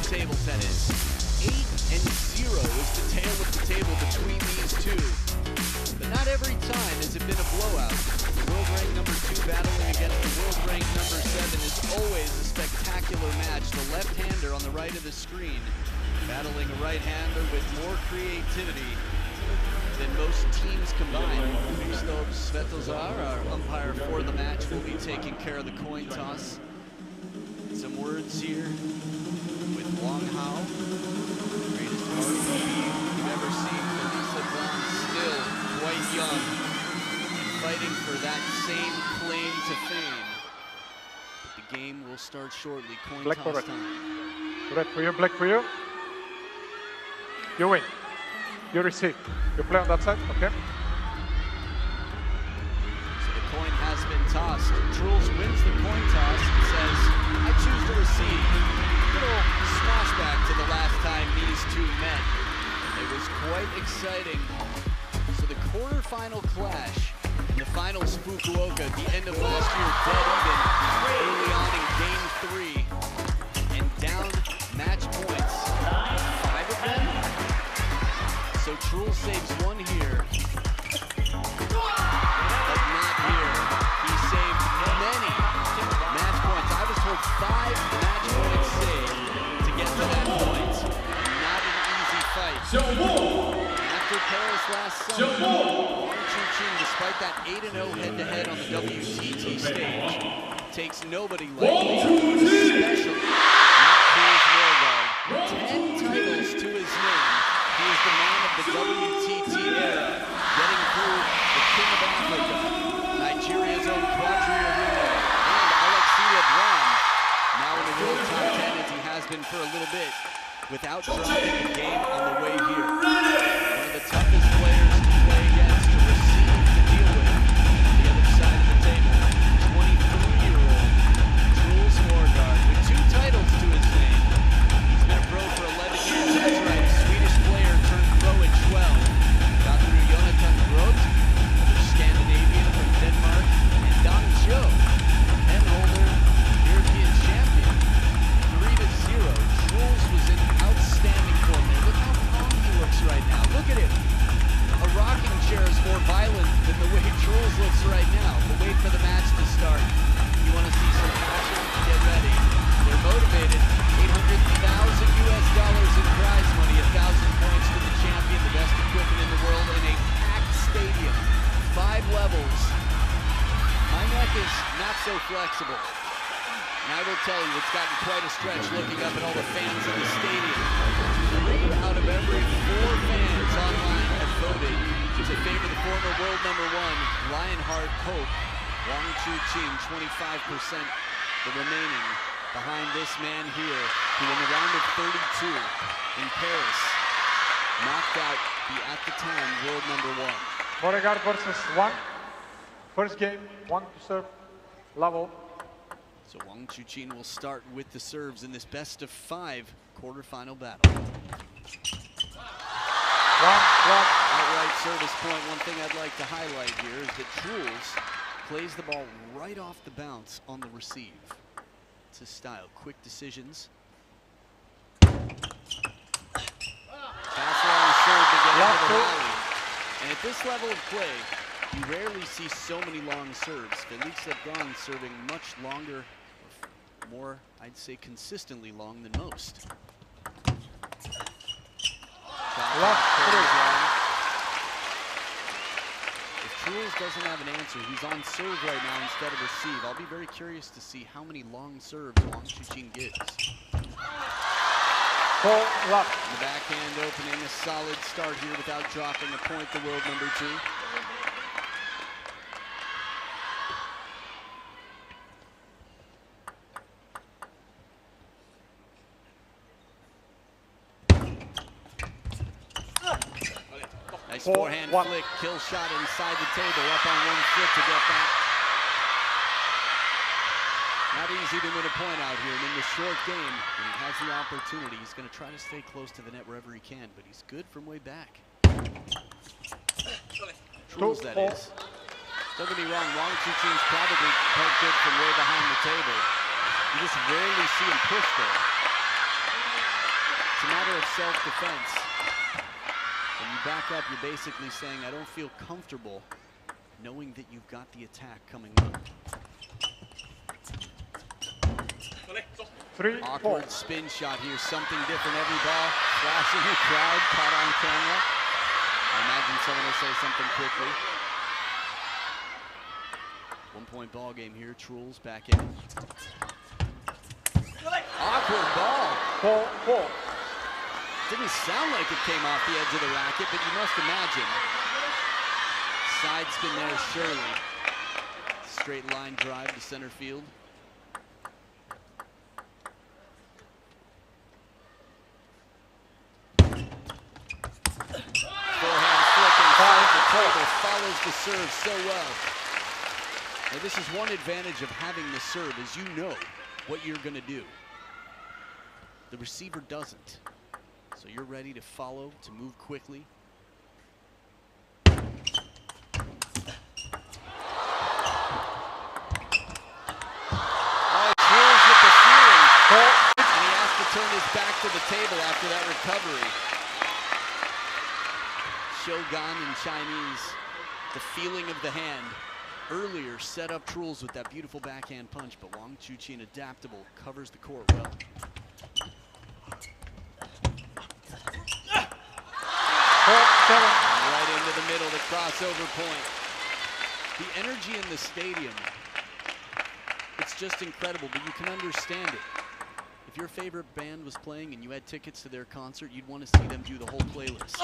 table tennis. 8-0 is the tale of the table between these two. But not every time has it been a blowout. The world ranked number 2 battling against the world ranked number 7 is always a spectacular match. The left-hander on the right of the screen battling a right-hander with more creativity than most teams combined. Truls Svetozar, our umpire for the match, will be taking care of the coin toss. Some words here with Wang Hao. Greatest RPE we've ever seen. Lisa Brown still quite young and fighting for that same claim to fame. But the game will start shortly. Coin Black toss for time. Red for you, black for you. You win. You receive. You play on that side, okay? So the coin has been tossed. Truls wins the coin toss and says, I choose to receive. Little splashback to the last time these two met. It was quite exciting. So the quarterfinal clash and the finals Fukuoka at the end of last year, dead even early on in game 3 and down match points. 5 of them. So Truls saves one here, but not here. He saved many match points. I was told 5 match points saved to get to that point. Not an easy fight. After Paris last summer, Wang CHUQIN, despite that 8-0 head-to-head on the WTT stage, takes nobody lightly, especially not Truls MOREGARD. 10 titles to his name. He is the man of the WTT era, getting through the King of Africa, Nigeria's own Quadri Aruna, and Alexis Lebrun, now in the world top 10 as he has been for a little bit, without dropping a game on the way here. One of the toughest players to play against, to receive, to deal with. On the other side of the table, 23-year-old Truls MOREGARD with 2 titles to his name. He's been a pro for 11 years, that's right. Swedish player turned pro at 12. Got through Jonathan Groth, another Scandinavian from Denmark, and Dong Jo, pen-holder, European champion. 3-0. Truls was in outstanding form there. Look how calm he looks right now. Look at him. A rocking chair is more violent than the way Truls looks right now. But wait for the match to start. You want to see some passion? Get ready. They're motivated. $800,000 in prize money, 1,000 points to the champion, the best equipment in the world, in a packed stadium. 5 levels. My neck is not so flexible. And I will tell you, it's gotten quite a stretch looking up at all the fans in the stadium. 3 out of every 4 fans online have voted to favor the former world number 1, Lionheart Hope, Wang CHUQIN, 25%, the remaining behind this man here, who in the round of 32 in Paris knocked out the, at the time, world number 1. MOREGARD versus Wang. First game, 1 to serve, level. So Wang CHUQIN will start with the serves in this best of 5 quarterfinal battle. Outright service point. One thing I'd like to highlight here is that Truls plays the ball right off the bounce on the receive. It's his style, quick decisions. Pass long serve to get into the rally. And at this level of play, you rarely see so many long serves. Felix Lebrun serving much longer, more, I'd say, consistently long than most. If Truls doesn't have an answer, he's on serve right now instead of receive. I'll be very curious to see how many long serves Wang CHUQIN gives. The backhand opening, a solid start here without dropping a point, the world number 2. Nice forehand flick, kill shot inside the table, up on 1 foot to get that. Not easy to win a point out here, and in the short game, when he has the opportunity, he's going to try to stay close to the net wherever he can, but he's good from way back. Truls, that is. Don't get me wrong, Wang CHUQIN's probably quite good from way behind the table. You just rarely see him push there. of self-defense. When you back up, you're basically saying, I don't feel comfortable knowing that you've got the attack coming up. Awkward spin shot here, something different every ball. Flashing the crowd, caught on camera. I imagine someone will say something quickly. 1-point ball game here, Truls back in. Awkward ball. Didn't sound like it came off the edge of the racket, but you must imagine. Side spin there, surely. Straight line drive to center field. Forehand flick inside the table, follows the serve so well. Now this is one advantage of having the serve, is you know what you're gonna do. The receiver doesn't. So you're ready to follow, to move quickly. Turn his back to the table after that recovery. Shogun in Chinese, the feeling of the hand. Earlier set up Truls with that beautiful backhand punch, but Wang CHUQIN, adaptable, covers the court well. Right into the middle, the crossover point. The energy in the stadium, it's just incredible, but you can understand it. If your favorite band was playing and you had tickets to their concert, you'd want to see them do the whole playlist.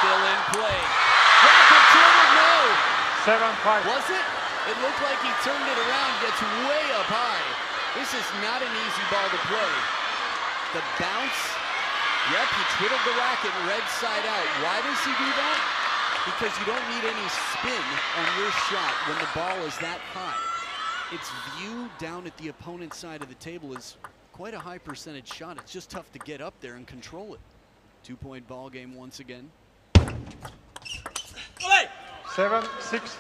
Still in play. Racket turned, no! 7-5. Was it? It looked like he turned it around, gets way up high. This is not an easy ball to play. The bounce, yep, he twiddled the racket red side out. Why does he do that? Because you don't need any spin on your shot when the ball is that high. Its view down at the opponent's side of the table is quite a high percentage shot. It's just tough to get up there and control it. 2-point ball game once again. 7-6. Just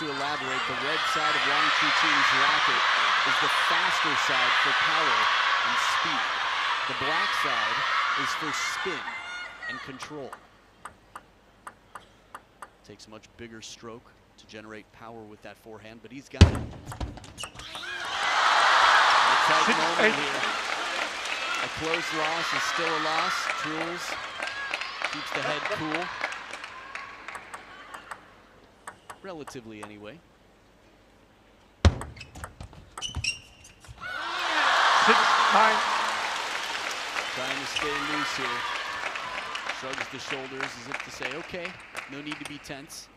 to elaborate, the red side of Wang CHUQIN's racket is the faster side for power and speed. The black side is for spin and control. Takes a much bigger stroke to generate power with that forehand, but he's got it. A tight moment here. A close loss is still a loss. Truls keeps the head cool. Relatively, anyway. 6-9. Trying to stay loose here. Shrugs the shoulders as if to say, okay, no need to be tense.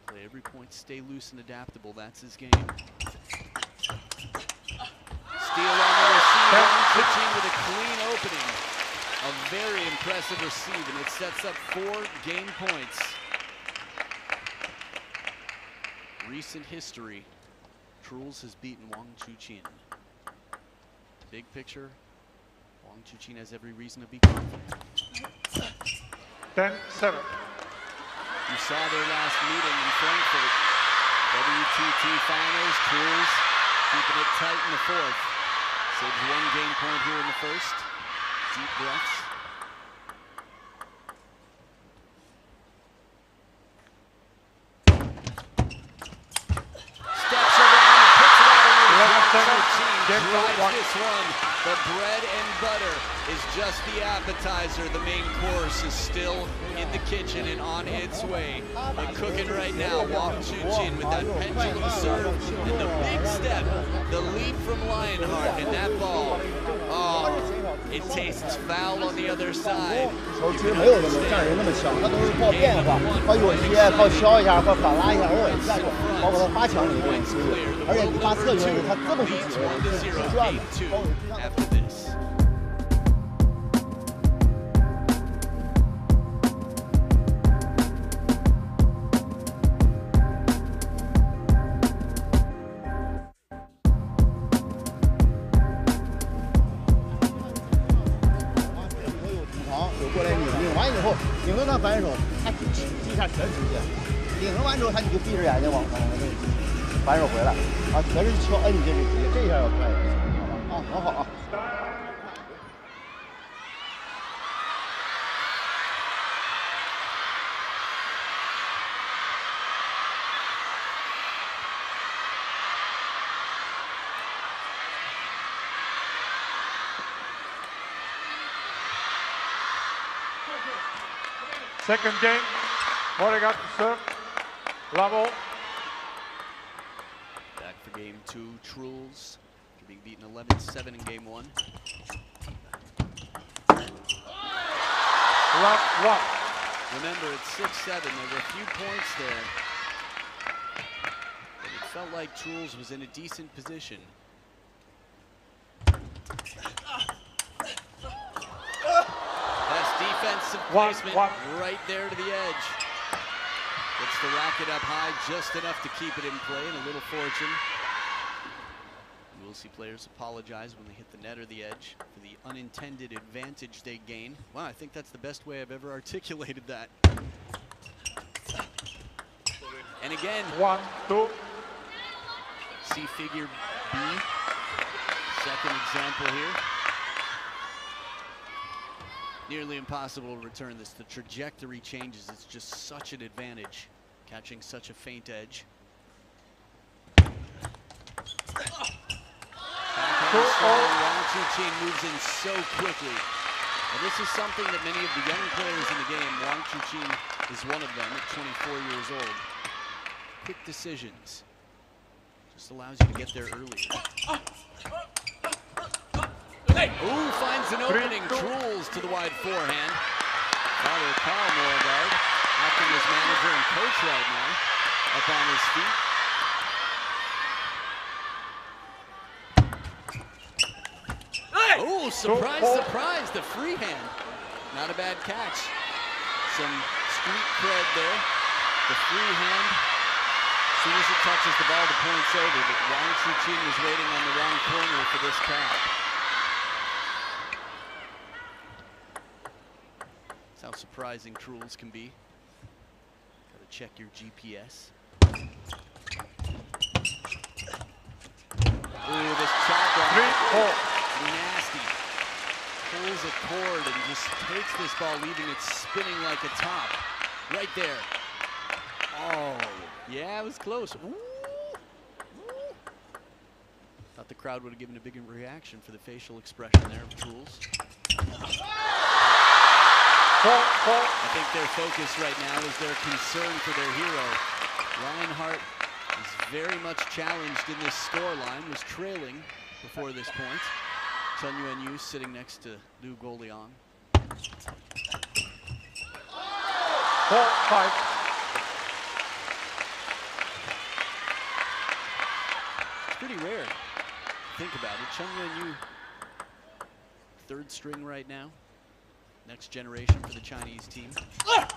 Play every point, stay loose and adaptable. That's his game. Steal on the receive. CHUQIN with a clean opening. A very impressive receive, and it sets up 4 game points. Recent history, Truls has beaten Wang CHUQIN. Big picture, Wang CHUQIN has every reason to be confident. 10-7. You saw their last meeting in Frankfurt. WTT Finals, Truls keeping it tight in the 4th. Saves 1 game point here in the 1st. Deep breaths. Steps around and puts it out in the drives this one. The bread and butter is just the appetizer. The main course is still in the kitchen and on its way. But cooking right now, Wang CHUQIN with that pendulum serve and the big step, the lead from Lionheart, and that ball, oh, it tastes foul on the other side. 球其实没有那么像人那么强，它都是靠变化，靠有些，靠削一下，靠反拉一下，偶尔一下就，包括他发墙里这种机会，而且发侧球，他这么去解决，这是极转的，包括这样。 After this.顶着他反手，他一下全直接，顶着完之后他就闭着眼睛往反手回来，啊，全是敲摁这个机，这一下要快一些，好吧？啊，很好啊。 Second game, MOREGARD to serve, level. Back for game 2, Truls being beaten 11-7 in game 1. Left one. Remember, it's 6-7. There were a few points there, but it felt like Truls was in a decent position. Defensive placement right there to the edge. Gets the racket up high just enough to keep it in play, and a little fortune. You will see players apologize when they hit the net or the edge for the unintended advantage they gain. Wow, I think that's the best way I've ever articulated that. And again, 1-2. see figure B. Second example here. Nearly impossible to return this. The trajectory changes. It's just such an advantage, catching such a faint edge. CHUQIN moves in so quickly. Now, this is something that many of the young players in the game, CHUQIN is one of them at 24 years old. Quick decisions. Just allows you to get there early. Ooh, finds an opening. Truls to the wide forehand. Father Carl MOREGARD, acting as manager and coach right now, up on his feet. Ooh, surprise, surprise, the free hand. Not a bad catch. Some street cred there. The free hand. As soon as it touches the ball, the point's over, but CHUQIN was waiting on the wrong corner for this cap. How surprising Truls can be. Gotta check your GPS. Ooh, this chop block. Nasty. Pulls a cord and just takes this ball, leaving it spinning like a top. Right there. Oh, yeah, it was close. Ooh. Ooh. Thought the crowd would have given a bigger reaction for the facial expression there of Truls. I think their focus right now is their concern for their hero. Reinhardt is very much challenged in this scoreline, was trailing before this point. CHUQIN sitting next to Liu Goliang. 4-5. It's pretty rare. Think about it. CHUQIN, third string right now. Next generation for the Chinese team. CHUQIN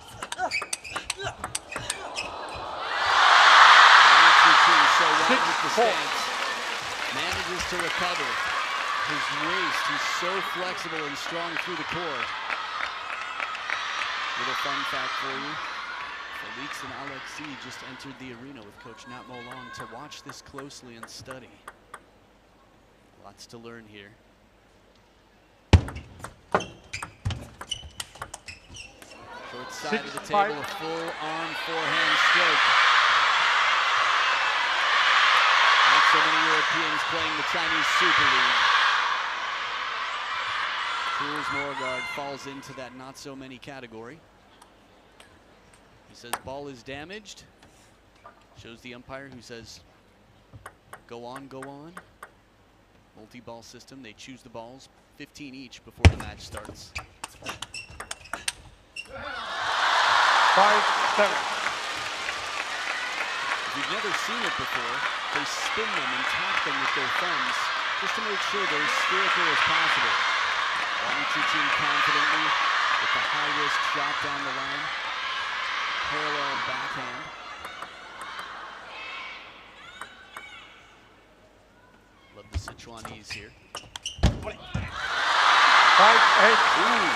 so right with the stance. Manages to recover. His waist, he's so flexible and strong through the core. Little fun fact for you. Felix and Alexei just entered the arena with coach Nat Molong to watch this closely and study. Lots to learn here. Short side of the table, a full-on forehand stroke. Not so many Europeans playing the Chinese Super League. Truls MOREGARD falls into that not so many category. He says ball is damaged. Shows the umpire who says go on, go on. Multi-ball system, they choose the balls, 15 each before the match starts. 5-7. If you've never seen it before, they spin them and tap them with their thumbs just to make sure they're as spherical as possible. CHUQIN confidently with the high-risk shot down the line. Parallel backhand. Love the Sichuanese here. 5-8. Ooh.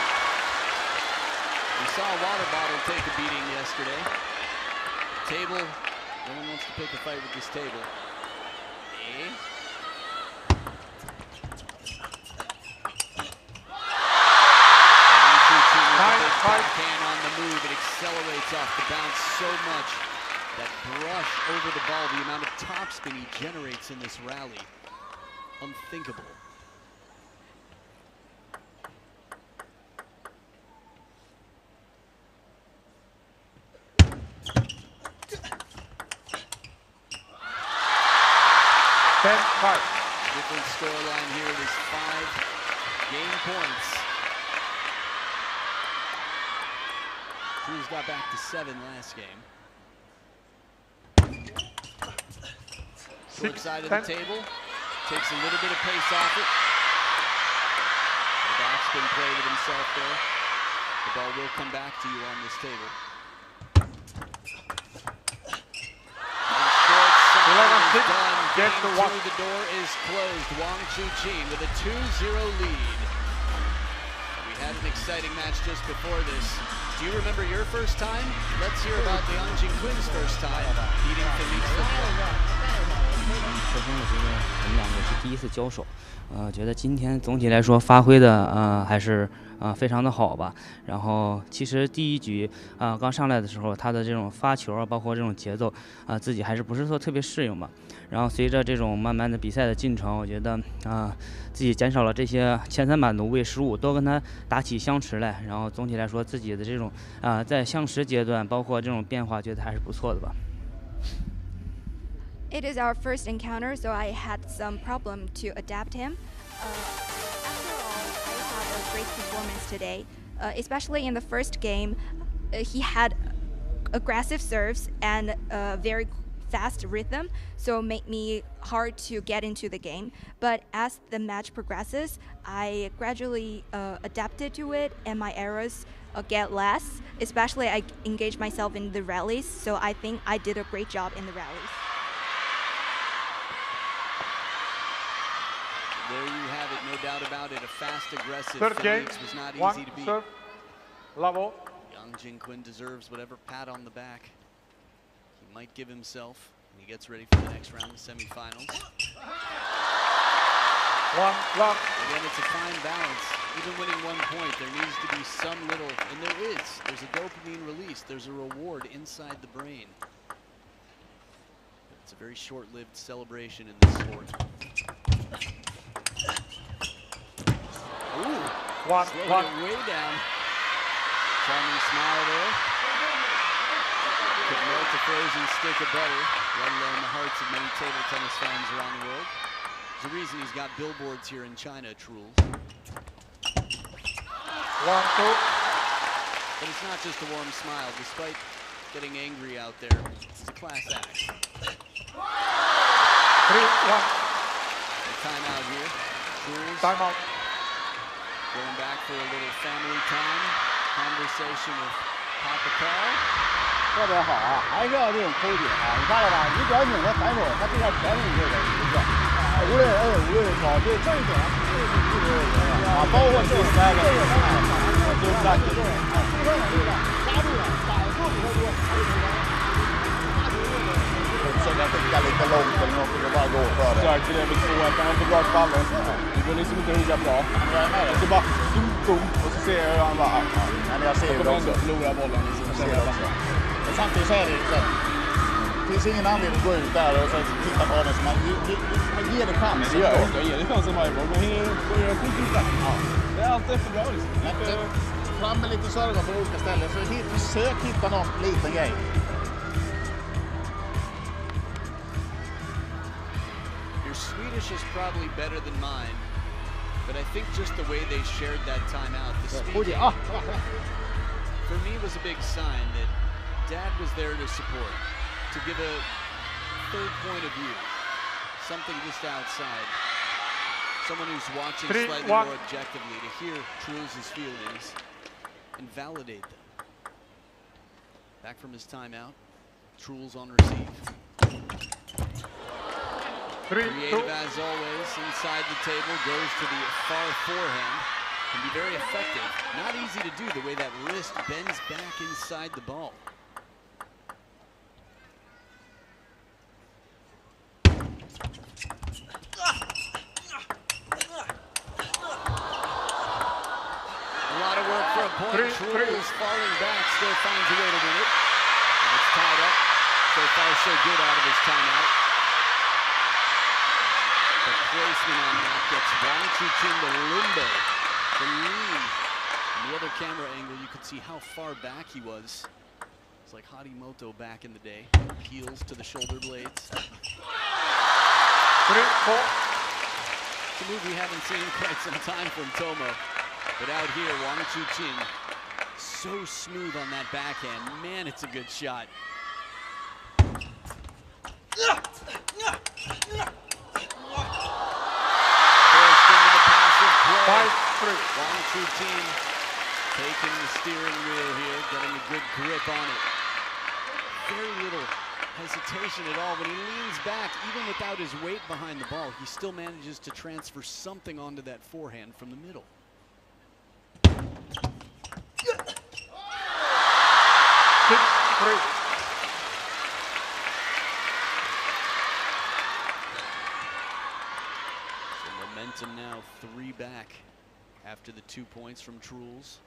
We saw a water bottle take a beating yesterday. Table, no one wants to pick a fight with this table. off the bounce so much. That brush over the ball, the amount of topspin he generates in this rally. Unthinkable. Different scoreline here. It is 5 game points. Truls got back to 7 last game. Short side of the table. Takes a little bit of pace off it. The backspin play with himself there. The ball will come back to you on this table. Game two, the door is closed. Wang CHUQIN with a 2-0 lead. We had an exciting match just before this. Do you remember your first time? Let's hear about the CHONGQIN's first time beating Ping-pong. 首先，我觉得我们两个是第一次交手，觉得今天总体来说发挥的还是非常的好吧。然后其实第一局刚上来的时候，他的这种发球啊，包括这种节奏自己还是不是说特别适应嘛。然后随着这种慢慢的比赛的进程，我觉得自己减少了这些前3板的无谓失误，多跟他打起相持来。然后总体来说，自己的这种在相持阶段，包括这种变化，觉得还是不错的吧。 It is our first encounter, so I had some problem to adapt him. After all, I have a great performance today, especially in the first game. He had aggressive serves and a very fast rhythm, so it made me hard to get into the game. But as the match progresses, I gradually adapted to it, and my errors get less. Especially, I engage myself in the rallies, so I think I did a great job in the rallies. There you have it, no doubt about it. A fast, aggressive Third game, was not one easy to beat. serve, level. Young CHONGQIN deserves whatever pat on the back he might give himself when he gets ready for the next round of semifinals. One love. Again, it's a fine balance. Even winning 1 point, there needs to be some little, and there is. There's a dopamine release. There's a reward inside the brain. But it's a very short-lived celebration in this sport. Ooh, one way down. Charming smile there. Could melt a frozen stick of butter, let alone the hearts of many table tennis fans around the world. There's a reason he's got billboards here in China, Truls. 1-2. But it's not just a warm smile. Despite getting angry out there, it's a class act. 3-1. Timeout here. Truls. Timeout. Going back for a little family time conversation with Papa Carl. 特别好啊，还是要这种抠点啊！你看了吧？你只要拧着反手，他这下全是你这个，是不是？无论高，对，这一点啊，包括这3个，就是感觉出手能力的，压住了，反手比较多。Försöka skicka lite långt eller något och bara gå för det. Söker det med 2-1, han är inte bra på ballen. Det går liksom inte hugga bra. Jag ser bara dunk och så ser jag hur han bara... Men jag ser ju också. Jag förlorar bollen. Men samtidigt så är det så. Det finns ingen anledning att gå ut där och så titta på den. Man ger det chansen. Jag ger det chansen varje gång. Men får göra skit där. Det är alltid för bra liksom. Fram med lite server på olika ställen. Så försök hitta någon liten grej. Swedish is probably better than mine, but I think just the way they shared that timeout, the speaking, for me was a big sign that Dad was there to support, to give a third point of view, something just outside, someone who's watching slightly more objectively, to hear Truls' feelings and validate them. Back from his timeout, Truls on receive. Creative as always, inside the table, goes to the far forehand. Can be very effective. Not easy to do the way that wrist bends back inside the ball. A lot of work for a point. Truls falling back, still finds a way to win it. tied up. So far, so good out of his timeout. The placement on that gets Wang CHUQIN the limbo. The lean. From the other camera angle, you could see how far back he was. It's like Harimoto back in the day. Heels to the shoulder blades. 3-4. It's a move we haven't seen in quite some time from Tomo. But out here, Wang CHUQIN, so smooth on that backhand. Man, it's a good shot. Forced into the passive play. 5-3. Wang CHUQIN taking the steering wheel here, getting a good grip on it. Very little hesitation at all. When he leans back, even without his weight behind the ball, he still manages to transfer something onto that forehand from the middle. 6-3. So momentum now 3 back after the 2 points from Truls.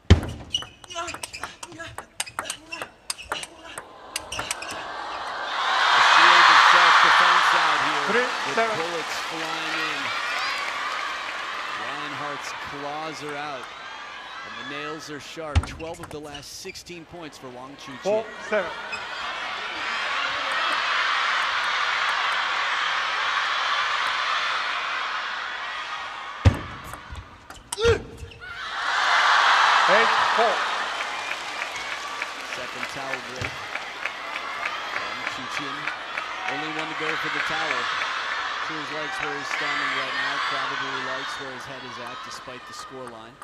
Self-defense out here with bullets flying in. Reinhardt's claws are out, and the nails are sharp. 12 of the last 16 points for Wang CHUQIN. 4-7. Second towel break. Wang CHUQIN, only one to go for the towel. Truls likes where he's standing right now, probably likes where his head is at despite the scoreline.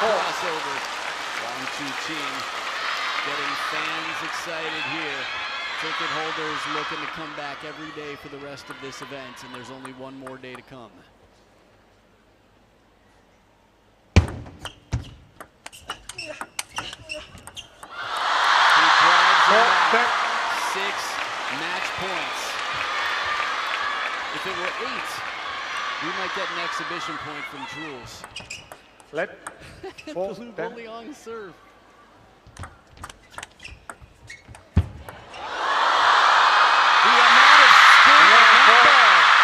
Crossover. Wang CHUQIN getting fans excited here. Ticket holders looking to come back every day for the rest of this event, and there's only one more day to come. He drives it back. 6 match points. If it were 8, we might get an exhibition point from Truls. Blue volley on serve.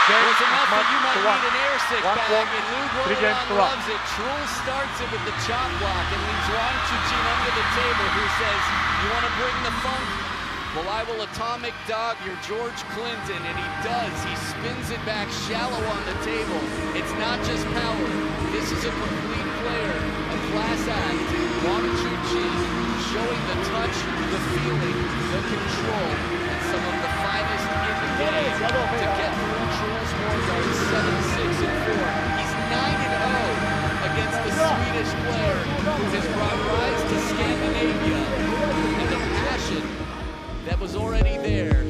Was enough that you might need an air sick bag, and Lou loves it. Truls starts it with the chop block and leaves Wang CHUQIN under the table, who says, "You want to bring the funk? Well, I will atomic dog your George Clinton," and he does. He spins it back shallow on the table. It's not just power. This is a complete player, a class act. Wang CHUQIN showing the touch, the feeling, the control, and some of the finest in the game to get through Truls MOREGARD 7-6-4. He's 9-0 against the Swedish player who has brought rise to Scandinavia, and the passion that was already there.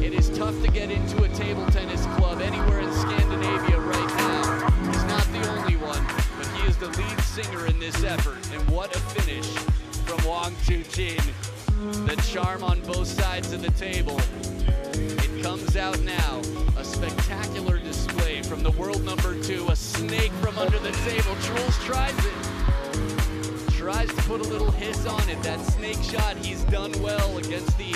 It is tough to get into a table tennis club anywhere in Scandinavia right now. He's not the only one, but he is the lead singer in this effort, and what a finish from Wang CHUQIN. The charm on both sides of the table. It comes out now. A spectacular display from the world #2. A snake from under the table. Truls tries it. Tries to put a little hiss on it. That snake shot, he's done well against the